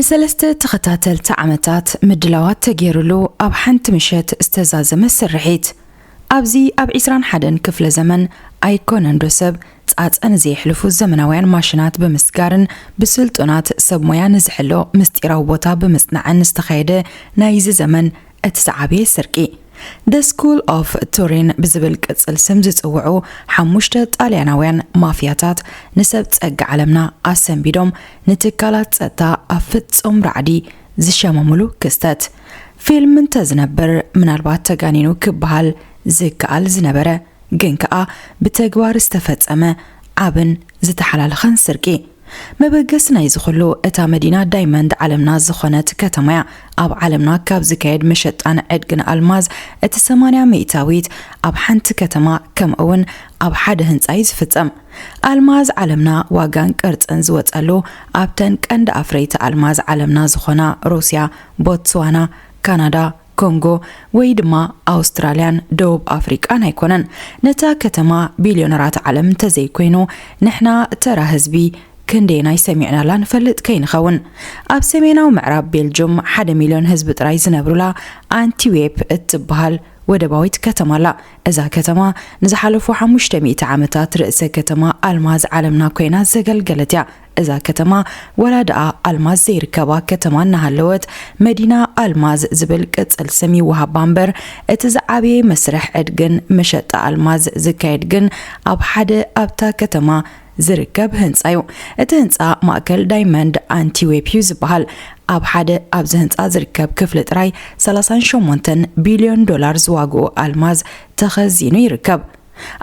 نسلسته تختاتلت عمتات مدلوات تغيرلو اب حنت مشت استزازم السرحيت ابزي اب عسران حدن كفل زمن ايكون اندوسب تصاصن زي حلفو زمناوያን ماشينات بمسكارن بسلطونات سب مويا نزحلو مستيراو بوتا بمصنعن استخايده نايز زمن اتسعابي سرقي The School of Turin بزبل قصل سم زصوعو حموشته ጣልያናውያን ማፊያታት ንሰብ ጸጋ ዓለምና ኣሰንቢዶም ንትካላት ጸጥታ ኣፍጹም ራዕዲ ዝሸመሙሉ ክስተት ፊልም እንተዝነብር ምናልባት ተጋኒኑ ክበሃል ዝከኣል ዝነበረ ግን ከኣ ብተግባር ዝተፈጸመ ዓብን ዝተሓላለኸን ስርቂ መበገስ ናይ ዝኽሉ እታ መዲና ዳይመንድ ዓለምና ዝኾነት ከተማያ ኣብ ዓለምና ካብ ዝካየድ መሸጣን ዕድግን ኣልማዝ እቲ 80 ሚእታዊት ኣብ ሓንቲ ከተማ ከምኡውን ኣብ ሓደ ህንጻይ ዝፍጸም ኣልማዝ ዓለምና ዋጋን ቅርጽን ዝወጸሉ ኣብተን ቀንዲ ኣፍረይቲ ኣልማዝ ዓለምና ዝኾና ሩስያ፣ ቦትስዋና፣ ካናዳ ኮንጎ ወይ ድማ ኣውስትራልያን ደቡብ ኣፍሪቃን ኣይኮነን ነታ ከተማ ቢልዮነራት ዓለም ተዘይኮይኑ ንሕና ተራ ህዝቢ كنديناي سمعنا لان فلت كين خون اب سميناو معراب بيلجوم 1 مليون حزب طراي زنبرولا انتيويب اتبهال ودباويت كتمالا اذا كتما نزحلفو 500 عامتات رئيس كتما الماز عالمنا كوينا زغلغلتيا اذا كتما ولادأ الماز زيركبا كتما نهلوت مدينة الماز زبل قصل سمي وهبامبر اتزعابي مسرح ادغن مشط الماز زكايدغن اب حدا ابتا كتما زركب هنصايو ات هنصا ماكل دايموند انتيويب يزبحال اب حدا ابز هنصا زركب كفل طراي 38 بليون دولار زواغو الماز تخزينو يركب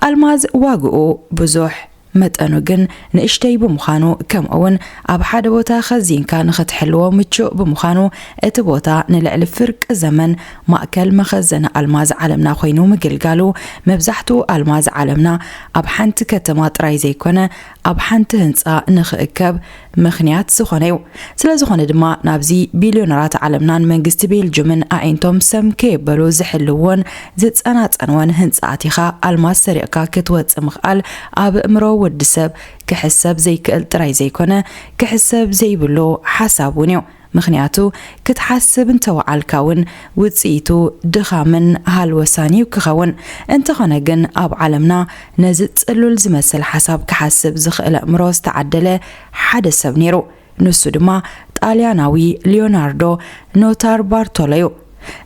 الماز واغو بزوح متأنو جن نشتي بمخانو كم أون أب حدا بوتا خزين كان خد حلوة متشو بمخانو اتبوتا نلعل فرق زمن مأكل مخزن الماز عالمنا خوينو مقلقالو مبزحتو الماز عالمنا أب حنت كتمات رايزي كونه أب حنت هنسا نخأكب مخنيات سخونيو سلا سخوني دما نابزي بليونرات عالمنا منقست بيلجمن أعينتم سم كيبلو زحلوون زيت أنات أنوان هنساتيخا الماز سريقا كتوات مخال أب امرو ودسب كحسب زي كل تراي زي كونه كحسب زي بلو حسابونيو مخنياتو كتحسب انتو عالكاون وتصيتو دخامن هالوسانيو كخون انت خانقن اب عالمنا نزت اللول زمسل حساب كحسب زخل امروز تعدله حدث نيرو نسو دما طالياناوي ليوناردو نوتار بارتوليو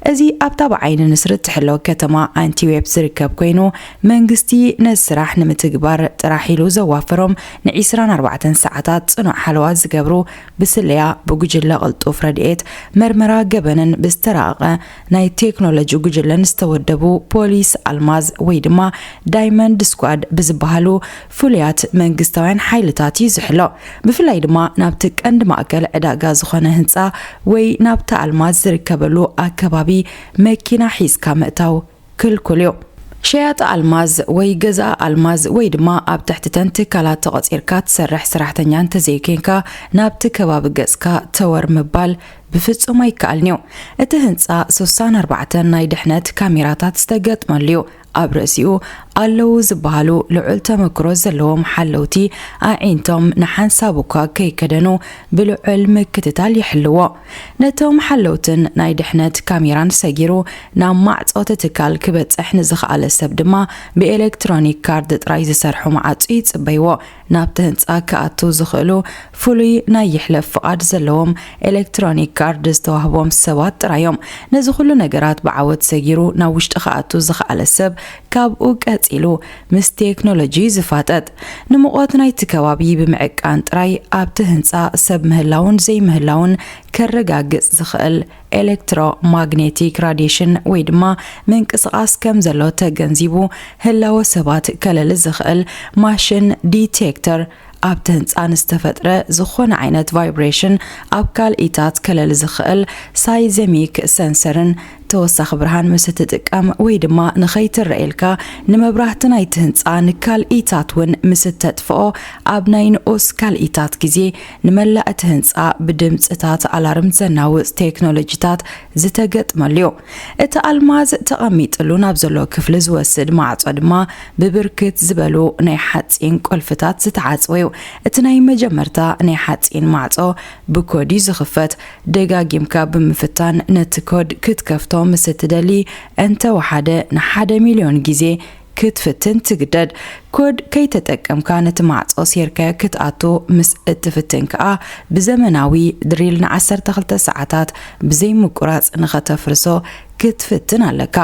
ازي ابتاب عين نسرت حلو كتما انتيويب زركب كوينو منغستي نسراح نمتقبار تراحيلو زوافرهم نعيسران 4 ساعتات صنع حلوات زقبرو بسليا بوججل قلطو فرديت مرمرا قبنن بستراغة ناي تكنولوجي وججلن استودبو بوليس الماز ويدما دايموند سكواد بزبهالو فوليات منغستوين حيلتاتي زحلو بفلاي دما نابتك اند ماكل عداقا زخونه هنسا وي نابتا الماز زركبلو كبابي مكينا حيز كامتاو كل يوم شيات الماز وي جزا الماز وي دما اب تحت تنتكالات تقصيركات سرح سرحتنيان تزيكينكا نابت كباب جزكا تور مبال بفصوم يكالنيو اتهنصا 64 ناي دحنت كاميراتات استقطمليو ابرسيو አለው ዝባሉ ልዑል ተመክሮ ዘለዎም ሓለውቲ ኣዒንቶም ንሓንሳቡካ ከይከደኑ ብልዑል ምክትታል ይሕልዎ ነቶም ሓለውትን ናይ ድሕነት ካሜራን ሰጊሩ ናብ ማዕጾ ትካል ክበጽሕ ንዝኽኣለ ሰብ ድማ ብኤሌክትሮኒክ ካርድ ጥራይ ዝሰርሑ ማዕጾ ይጽበይዎ ናብቲ ህንጻ ከኣቱ ዝኽእሉ ፍሉይ ናይ ይሕለፍ ፍቃድ ዘለዎም ኤሌክትሮኒክ ካርድ ዝተዋህቦም ሰባት ጥራዮም ነዚ ኩሉ ነገራት ብዓወት ሰጊሩ ናብ ውሽጢ ከኣቱ ዝኽኣለ ሰብ ካብኡ ቀፂሉ ምስ ቴክኖሎጂ ዝፋጠጥ ንሙቐት ናይቲ ከባቢ ብምዕቃን ጥራይ ኣብቲ ህንፃ ሰብ ምህላውን ዘይምህላውን ከረጋግጽ ዝኽእል ኤሌክትሮማግኔቲክ ራዲዬሽን ወይ ድማ ምንቅስቓስ ከም ዘሎ ተገንዚቡ ህላወ ሰባት ከለል ዝኽእል ማሽን ዲቴክተር ኣብቲ ህንፃ ንዝተፈጥረ ዝኾነ ዓይነት ቫይብሬሽን ኣብ ካልኢታት ከለል ዝኽእል ሳይዘሚክ ሰንሰርን ተወሳኺ ብርሃን ምስ ትጥቀም ወይ ድማ ንኸይትረአልካ ንመብራህቲ ናይቲ ህንፃ ንካልኢታት እውን ምስ ተጥፍኦ ኣብ ናይ ንኡስ ካልኢታት ግዜ ንመላእ እቲ ህንፃ ብድምፅታት ኣላርም ዘናውፅ ቴክኖሎጂታት ዝተገጥመሉ እዩ። እቲ ኣልማዝ ተቐሚጥሉ ናብ ዘሎ ክፍሊ ዝወስድ ማዕጾ ድማ ብብርክት ዝበሉ ናይ ሓፂን ቁልፍታት ዝተዓጽወ እዩ። እቲ ናይ መጀመርታ ናይ ሓፂን ማዕጾ ብኮዲ ዝኽፈት ደጋጊምካ ብምፍታን ነቲ ኮድ ክትከፍቶ ምስ ትደሊ እንተ ወሓደ ን1 ሚልዮን ግዜ ክትፍትን ትግደድ ኮድ ከይተጠቀምካ ነቲ ማዕጾ ሴርካ ክትኣቱ ምስ እትፍትን ከዓ ብዘመናዊ ድሪል ን12 ሰዓታት ብዘይ ምቁራጽ ንኸተፍርሶ ክትፍትን ኣለካ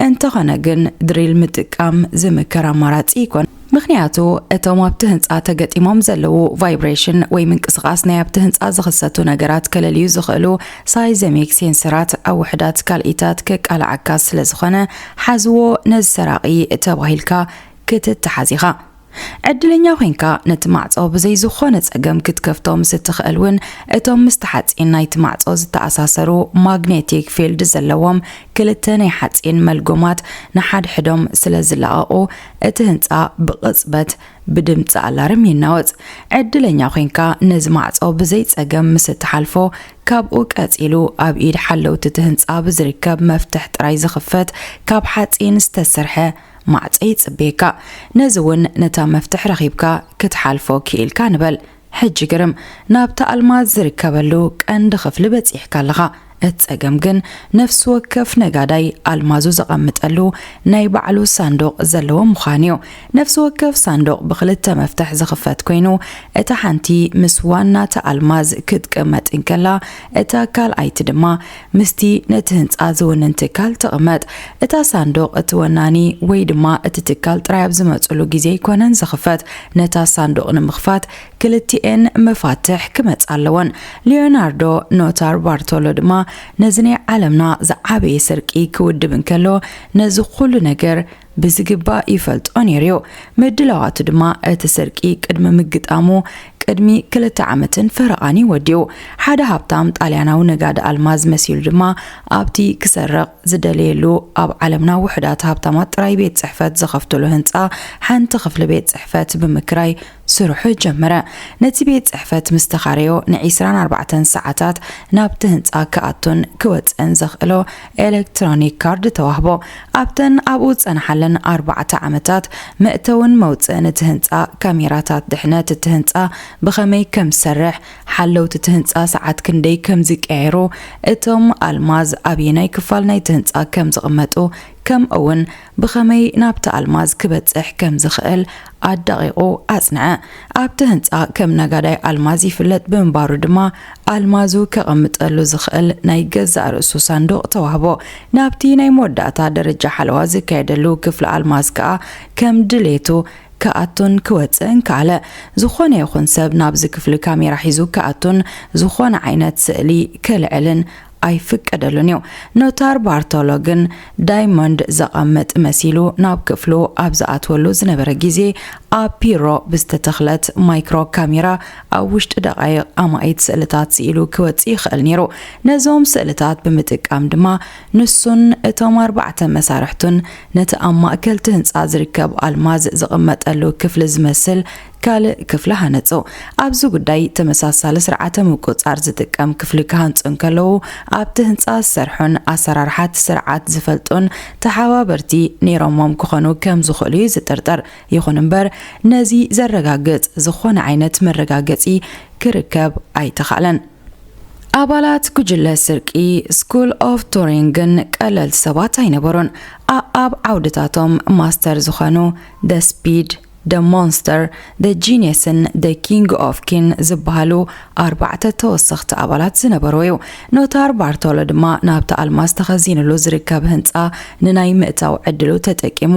እንተኾነ ግን ድሪል ምጥቃም ዝምከር ኣማራጺ ይኮን ምክንያቱ እቶም ኣብቲ ህንፃ ተገጢሞም ዘለዉ ቫይብሬሽን ወይ ምንቅስቓስ ናይ ኣብቲ ህንፃ ዝኽሰቱ ነገራት ከለልዩ ዝኽእሉ ሳይዘሚክ ሴንሰራት ኣብ ውሕዳት ካልኢታት ከቃልዓካ ስለ ዝኾነ ሓዝዎ ነዚ ሰራቒ ተባሂልካ ክትተሓዚኻ ዕድለኛ ኮይንካ ነቲ ማዕጾ ብዘይ ዝኾነ ፀገም ክትከፍቶ ምስ ትኽእል እውን እቶም ምስቲ ሓፂን ናይቲ ማዕጾ ዝተኣሳሰሩ ማግኔቲክ ፊልድ ዘለዎም ክልተ ናይ ሓፂን መልጎማት ንሓድሕዶም ስለ ዝለቐቑ እቲ ህንፃ ብቕፅበት ብድምፂ ኣላርም ይናወፅ ዕድለኛ ኮይንካ ነዚ ማዕጾ ብዘይ ፀገም ምስ ትሓልፎ ካብኡ ቀፂሉ ኣብ ኢድ ሓለውቲ እቲ ህንፃ ብዝርከብ መፍትሕ ጥራይ ዝኽፈት ካብ ሓፂን ዝተሰርሐ ማዕፀይ ጽቤካ ነዝውን ነታ መፍትሕ ረኺብካ ክትሓልፎ ክኢልካ ንበል ሕጂ ግርም ናብታ ኣልማዝ ዝርከበሉ ቀንዲ ክፍሊ በፂሕካ ኣለኻ እትጸገም ግን ነፍስ ወከፍ ነጋዳይ ኣልማዙ ዘቐምጠሉ ናይ ባዕሉ ሳንዱቕ ዘለዎ ምዃንዮ ነፍስ ወከፍ ሳንዱቕ ብክልተ መፍትሕ ዝኽፈት ኮይኑ እታ ሓንቲ ምስ ዋና ኣልማዝ ክትቀመጥ እንከላ እታ ካልኣይቲ ድማ ምስቲ ነቲ ህንፃ ዝውንን ትካል ተቐመጥ እታ ሳንዱቕ እቲ ወናኒ ወይ ድማ እቲ ትካል ጥራይ ኣብ ዝመፅሉ ግዜ ይኮነን ዝኽፈት ነታ ሳንዱቕ ንምኽፋት ክልቲአን መፋትሕ ክመጽ ኣለወን ሊዮናርዶ ኖታር ባርቶሎ ድማ ነዝኔ ዓለምና ዝዓበየ ስርቂ ክውድብ እንከሎ ነዚ ኩሉ ነገር ብዝግባ ይፈልጦ ነይሩ ምድላዋቱ ድማ እቲ ስርቂ ቅድሚ ምግጣሙ ቅድሚ 2 ዓመትን ፈረቓኒ ወዲኡ ሓደ ሃብታም ጣልያናዊ ነጋደ ኣልማዝ መሲሉ ድማ ኣብቲ ክሰርቕ ዝደለየሉ ኣብ ዓለምና ውሕዳት ሃብታማት ጥራይ ቤት ጽሕፈት ዘኸፍተሉ ህንፃ ሓንቲ ክፍሊ ቤት ጽሕፈት ብምክራይ ስርሑ ጀመረ ነቲ ቤት ጽሕፈት ምስተኻረዮ ን24 ሰዓታት ናብቲ ህንፃ ከኣቱን ክወፅን ዘኽእሎ ኤሌክትሮኒክ ካርድ ተዋህቦ ኣብተን ኣብኡ ጸንሓለን 4 ዓመታት መእተውን መውፅእን እቲ ህንፃ ካሜራታት ድሕነት እቲ ህንፃ ብኸመይ ከም ዝሰርሕ ሓለውቲ እቲ ህንፃ ሰዓት ክንደይ ከም ዝቀያይሩ እቶም ኣልማዝ ኣብየናይ ክፋል ናይቲ ህንፃ ከም ዝቕመጡ ከም እውን ብኸመይ ናብቲ ኣልማዝ ክበፅሕ ከም ዝኽእል ኣዳቂቑ ኣጽንዐ ኣብቲ ህንፃ ከም ነጋዳይ ኣልማዝ ይፍለጥ ብምባሩ ድማ ኣልማዙ ከቐምጠሉ ዝኽእል ናይ ገዛእ ርእሱ ሳንዱቕ ተዋህቦ ናብቲ ናይ መወዳእታ ደረጃ ሓለዋ ዝካየደሉ ክፍሊ ኣልማዝ ከዓ ከም ድሌቱ ከኣቱን ክወፅን ካለ ዝኾነ ይኹን ሰብ ናብዚ ክፍሊ ካሜራ ሒዙ ከኣቱን ዝኾነ ዓይነት ስእሊ ከልዕልን ኣይፍቀደሉን እዩ ኖታር ባርቶሎ ግን ዳይመንድ ዘቐመጥ መሲሉ ናብ ክፍሉ ኣብ ዝኣትወሉ ዝነበረ ግዜ ኣብ ቢሮ ብዝተተኽለት ማይክሮ ካሜራ ኣብ ውሽጢ ደቃይቕ ኣማኢት ስእልታት ስኢሉ ክወፅእ ይኽእል ነይሩ ነዞም ስእልታት ብምጥቃም ድማ ንሱን እቶም 4 መሳርሕቱን ነቲ ኣብ ማእከልቲ ህንፃ ዝርከብ ኣልማዝ ዝቕመጠሉ ክፍሊ ዝመስል ካልእ ክፍሊ ሃነፁ ኣብዚ ጉዳይ ተመሳሳሊ ስርዓተ ምቁፃር ዝጥቀም ክፍሊ ክሃንፁ እንከለዉ ኣብቲ ህንፃ ዝሰርሑን ኣሰራርሓት ስርዓት ዝፈልጡን ተሓባበርቲ ነይሮሞም ክኾኑ ከም ዝኽእሉ ዝጥርጥር ይኹን እምበር ነዚ ዘረጋግፅ ዝኾነ ዓይነት መረጋገፂ ክርከብ ኣይተኻለን ኣባላት ጉጅለ ስርቂ ስኩል ኦፍ ቱሪንግን ቀለልቲ ሰባት ኣይነበሩን ኣብ ዓውድታቶም ማስተር ዝኾኑ ደ ስፒድ The Monster, The Genius and The King of Kin ዝበሃሉ ኣርባዕተ ተወሰኽቲ ኣባላት ዝነበሩ ኖታር ባርቶሎ ድማ ናብቲ ኣልማዝ ተኸዚንሉ ዝርከብ ህንፃ ንናይ ምእታው ዕድሉ ተጠቂሙ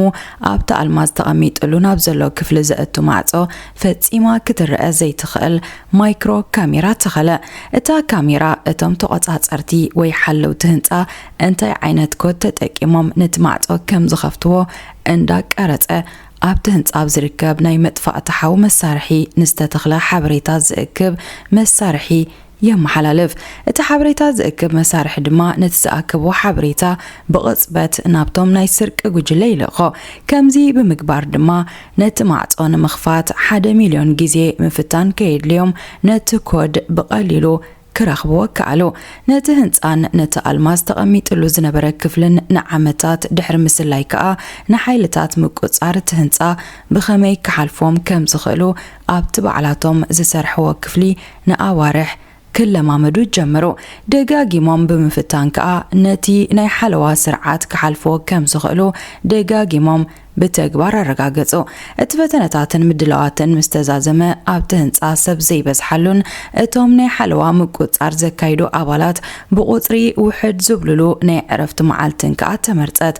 ኣብቲ ኣልማዝ ተቐሚጥሉ ናብ ዘሎ ክፍሊ ዘእቱ ማዕጾ ፈጺማ ክትረአ ዘይትኽእል ማይክሮ ካሜራ ተኸለ። እታ ካሜራ እቶም ተቆጻጸርቲ ወይ ሓለውቲ ህንፃ እንታይ ዓይነት ኮድ ተጠቂሞም ነቲ ማዕጾ ከም ዝኸፍትዎ እንዳቀረጸ ኣብቲ ህንፃ ዝርከብ ናይ መጥፋእቲ ሓው መሳርሒ ንዝተተኽለ ሓበሬታ ዝእክብ መሳርሒ የመሓላልፍ። እቲ ሓበሬታ ዝእክብ መሳርሒ ድማ ነቲ ዝኣክቦ ሓበሬታ ብቕጽበት ናብቶም ናይ ስርቂ ጉጅለ ይልቕሖ። ከምዚ ብምግባር ድማ ነቲ ማዕጾ ንምኽፋት 1 ሚልዮን ግዜ ምፍታን ከየድልዮም ነቲ ኮድ ብቐሊሉ ክረኽብዎ ከኣሉ። ነቲ ህንፃን ነቲ ኣልማዝ ተቐሚጥሉ ዝነበረ ክፍልን ንዓመታት ድሕሪ ምስላይ ከዓ ንሓይልታት ምቁጻር እቲ ህንፃ ብኸመይ ክሓልፎም ከም ዝኽእሉ ኣብቲ በዓላቶም ዝሰርሕዎ ክፍሊ ንኣዋርሕ ክለማመዱ ጀመሩ። ደጋጊሞም ብምፍታን ከዓ ነቲ ናይ ሓለዋ ስርዓት ክሓልፎ ከም ዝኽእሉ ደጋጊሞም ብተግባር ኣረጋገጹ። እቲ ፈተነታትን ምድላዋትን ምስተዛዘመ ኣብቲ ህንፃ ሰብ ዘይበዝሓሉን እቶም ናይ ሓለዋ ምቁጻር ዘካይዱ ኣባላት ብቁጽሪ ውሕድ ዝብልሉ ናይ ዕረፍቲ መዓልትን ከዓ ተመርጸት።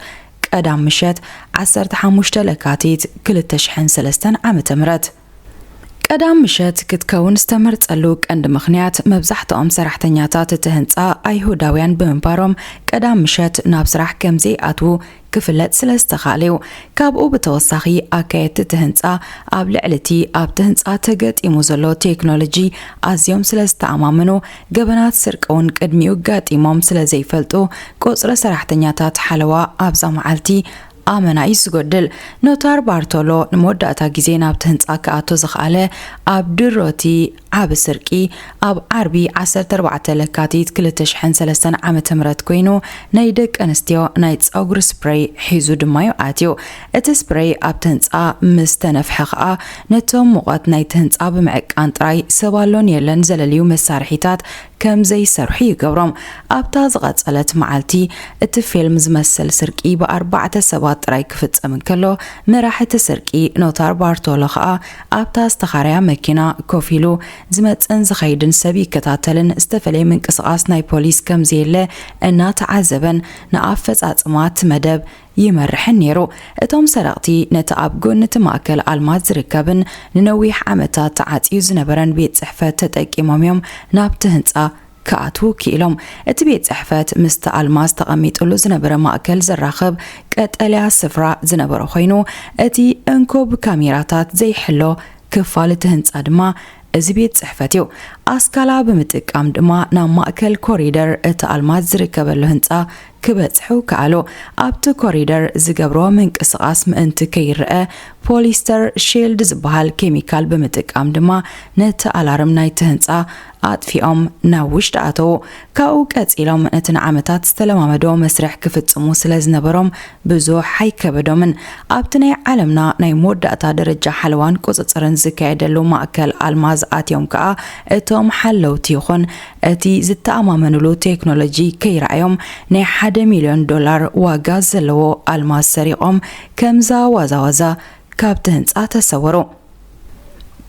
ቀዳም ምሸት 15 ለካቲት 2003 ዓመተ ምህረት ቀዳም ምሸት ክትከውን ዝተመርጸሉ ቀንዲ ምኽንያት መብዛሕትኦም ሰራሕተኛታት እቲ ህንፃ ኣይሁዳውያን ብምንባሮም ቀዳም ምሸት ናብ ስራሕ ከም ዘይኣትዉ ክፍለጥ ስለዝተኻልዩ ካብኡ ብተወሳኺ ኣካየት እቲ ህንፃ ኣብ ልዕልቲ ኣብቲ ህንፃ ተገጢሙ ዘሎ ቴክኖሎጂ ኣዝዮም ስለዝተኣማምኑ ገበናት ስርቀውን ቅድሚኡ ጋጢሞም ስለዘይፈልጡ ቁጽሪ ሰራሕተኛታት ሓለዋ ኣብዛ መዓልቲ ኣመናይ ዝጎድል። ኖታር ባርቶሎ ንመወዳእታ ግዜ ናብቲ ህንፃ ክኣቶ ዝኽኣለ ኣብ ድሮቲ ዓብ ስርቂ ኣብ ዓርቢ 14 ለካቲት 2003 ዓመተ ምህረት ኮይኑ ናይ ደቂ ኣንስትዮ ናይ ጸጉሪ ስፕሬይ ሒዙ ድማ ኣትዩ። እቲ ስፕሬይ ኣብቲ ህንፃ ምስ ተነፍሐ ከዓ ነቶም ሙቐት ናይቲ ህንፃ ብምዕቃን ጥራይ ሰባሎን የለን ዘለልዩ መሳርሒታት ከም ዘይሰርሑ ይገብሮም። ኣብታ ዝቐጸለት መዓልቲ እቲ ፊልም ዝመስል ስርቂ ብ4 ሰባት ጥራይ ክፍጸም እንከሎ መራሕቲ ስርቂ ኖታር ባርቶሎ ከዓ ኣብታ ዝተኻርያ መኪና ኮፍ ኢሉ ዝመጽን ዝኸይድን ሰብ ይከታተልን ዝተፈለየ ምንቅስቓስ ናይ ፖሊስ ከም ዘየለ እናተዓዘበን ንኣፈጻጽማት መደብ ይመርሕን ነይሩ። እቶም ሰረቕቲ ነቲ ኣብ ጎኒ እቲ ማእከል ኣልማዝ ዝርከብን ንነዊሕ ዓመታት ተዓጽዩ ዝነበረን ቤት ጽሕፈት ተጠቂሞም እዮም ናብቲ ህንፃ ክኣትዉ ክኢሎም። እቲ ቤት ጽሕፈት ምስቲ ኣልማዝ ተቐሚጥሉ ዝነበረ ማእከል ዘራኽብ ቀጠልያ ስፍራ ዝነበረ ኮይኑ እቲ እንኮብ ካሜራታት ዘይሕሎ ክፋል እቲ ህንፃ ድማ እዚ ቤት ጽሕፈት እዩ። ኣስካላ ብምጥቃም ድማ ናብ ማእከል ኮሪደር እቲ ኣልማዝ ዝርከበሉ ህንፃ ክበጽሑ ከኣሉ። ኣብቲ ኮሪደር ዝገብሮ ምንቅስቓስ ምእንቲ ከይርአ ፖሊስተር ሺልድ ዝበሃል ኬሚካል ብምጥቃም ድማ ነቲ ኣላርም ናይቲ ህንፃ ኣጥፊኦም ናብ ውሽጢ ኣተዉ። ካብኡ ቀጺሎም ነቲ ንዓመታት ዝተለማመዶ መስርሕ ክፍጽሙ ስለ ዝነበሮም ብዙሕ ኣይከበዶምን። ኣብቲ ናይ ዓለምና ናይ መወዳእታ ደረጃ ሓለዋን ቁፅፅርን ዝካየደሉ ማእከል ኣልማዝ ኣትዮም ከዓ እቶም ሓለውቲ ይኹን እቲ ዝተኣማመንሉ ቴክኖሎጂ ከይረኣዮም ናይ $1 ሚልዮን ዋጋ ዘለዎ ኣልማዝ ሰሪቖም ከምዛ ዋዛዋዛ ካብቲ ህንፃ ተሰወሩ።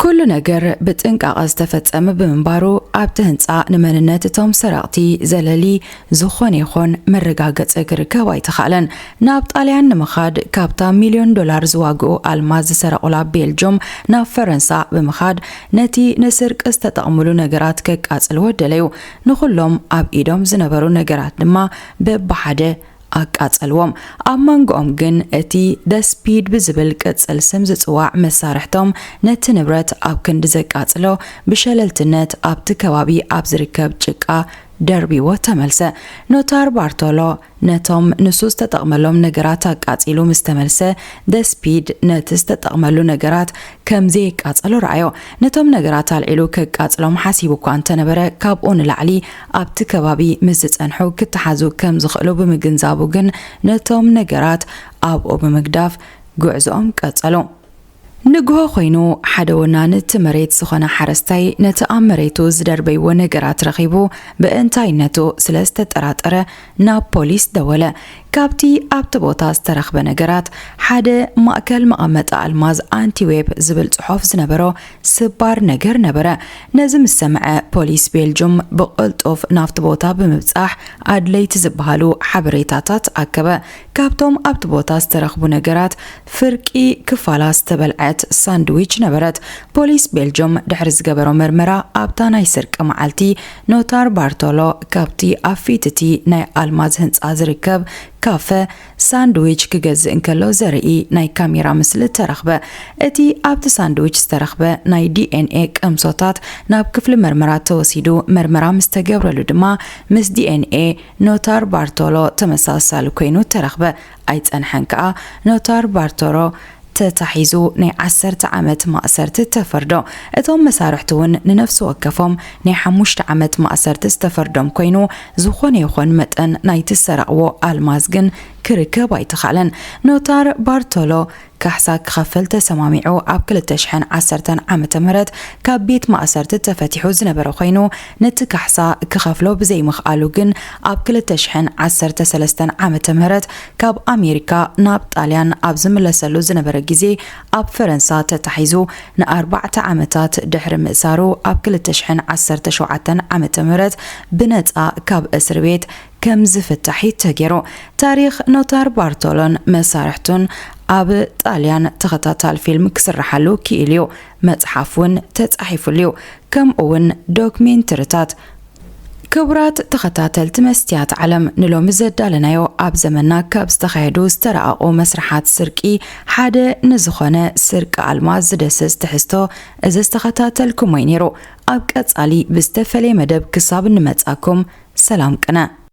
ኩሉ ነገር ብጥንቃቐ ዝተፈጸመ ብምንባሩ ኣብቲ ህንፃ ንመንነት እቶም ሰረቕቲ ዘለሊ ዝኾነ ይኹን መረጋገፂ ክርከብ ኣይተኻእለን። ናብ ጣልያን ንምኻድ ካብታ $1 ሚልዮን ዝዋግኡ ኣልማዝ ዝሰረቑላ ቤልጅዮም ናብ ፈረንሳ ብምኻድ ነቲ ንስርቂ ዝተጠቕምሉ ነገራት ከቃጽልዎ ደለዩ። ንኹሎም ኣብ ኢዶም ዝነበሩ ነገራት ድማ በብሓደ ኣቃጸልዎም። ኣብ መንጎኦም ግን እቲ ደስፒድ ብዝብል ቅጽል ስም ዝጽዋዕ መሳርሕቶም ነቲ ንብረት ኣብ ክንዲ ዘቃጽሎ ብሸለልትነት ኣብቲ ከባቢ ኣብ ዝርከብ ጭቃ ደርቢዎ ተመልሰ። ኖታር ባርቶሎ ነቶም ንሱ ዝተጠቕመሎም ነገራት ኣቃጺሉ ምስ ተመልሰ ደስፒድ ነቲ ዝተጠቕመሉ ነገራት ከምዚ ይቃጸሉ ረኣዮ። ነቶም ነገራት ኣልዒሉ ከቃጽሎም ሓሲቡ እኳ እንተነበረ ካብኡ ንላዕሊ ኣብቲ ከባቢ ምስ ዝጸንሑ ክትሓዙ ከም ዝኽእሉ ብምግንዛቡ ግን ነቶም ነገራት ኣብኡ ብምግዳፍ ጉዕዞኦም ቀጸሉ። ንግሆ ኮይኑ ሓደ ወናኒ እቲ መሬት ዝኾነ ሓረስታይ ነቲ ኣብ መሬቱ ዝደርበይዎ ነገራት ረኺቡ ብእንታይነቱ ስለ ዝተጠራጠረ ናብ ፖሊስ ደወለ። كابتي أبتبوتا استرخب نجرات حدا مأكل مقامة ألماز أنتي ويب زبل صحف زنبرو سبار نجر نبرة نزم السمع بوليس بيلجوم بقلت أوف نافتبوتا بمبصح أدلي تزبهالو حبريتاتات أكبا كابتوم أبتبوتا استرخبو نجرات فرقي كفالا استبلعت ساندويتش نبرت بوليس بيلجوم دحرز جبرو مرمرة أبتانا يسرق معلتي نوتار بارتولو كابتي أفيتتي ناي ألماز هنس أزركب كافة ساندويتش كجز انكلو زرقي ناي كاميرا مثل ترخبة اتي ابت ساندويتش ترخبة ناي DNA كمصوتات ناب كفل مرمرات توسيدو مرمرا مستقبر لدما مس DNA نوتار بارتولو تمساسال كوينو ترخبة ايت انحنكا نوتار بارتولو تتحيزو ني 10 عامت مأسرت تفردو اتهم مسارحتون ننفس وكفهم ني 5 عامت مأسرت استفردم كوينو زخون يخون متن نايت السرقو المازغن كركب ويتخالن نوتار بارتولو كحساك خفلت سماميعو عبكل التشحن 10 عامة مرت كابيت مأسرت تفتيحو زنبرو خينو نتكحسا كخفلو بزي مخالوغن عبكل التشحن 10 عامة مرت كاب أمريكا ناب طاليان أبزم لسلو زنبرو جيزي أب فرنسا تتحيزو ن4 عامتات دحر مئسارو عبكل التشحن 10 عامة مرت بنتا كاب أسربيت كم زفتحي تجرو تاريخ نوتار بارتولون مسارحتون أب طاليان تخطاطال فيلم كسرحلو كيليو متحفون تتحفليو كم أون دوكمنترتات كبرات تخطاطل تمستيات علم نلو مزدالنايو أب زمنا كاب استخيدو استرقاقو مسرحات سرقي حدا نزخونه سرق الماز دسس تحستو إذا استخطاطل كومينيرو أب كاتسالي بستفلي مدب كساب نمتاكم سلام كنا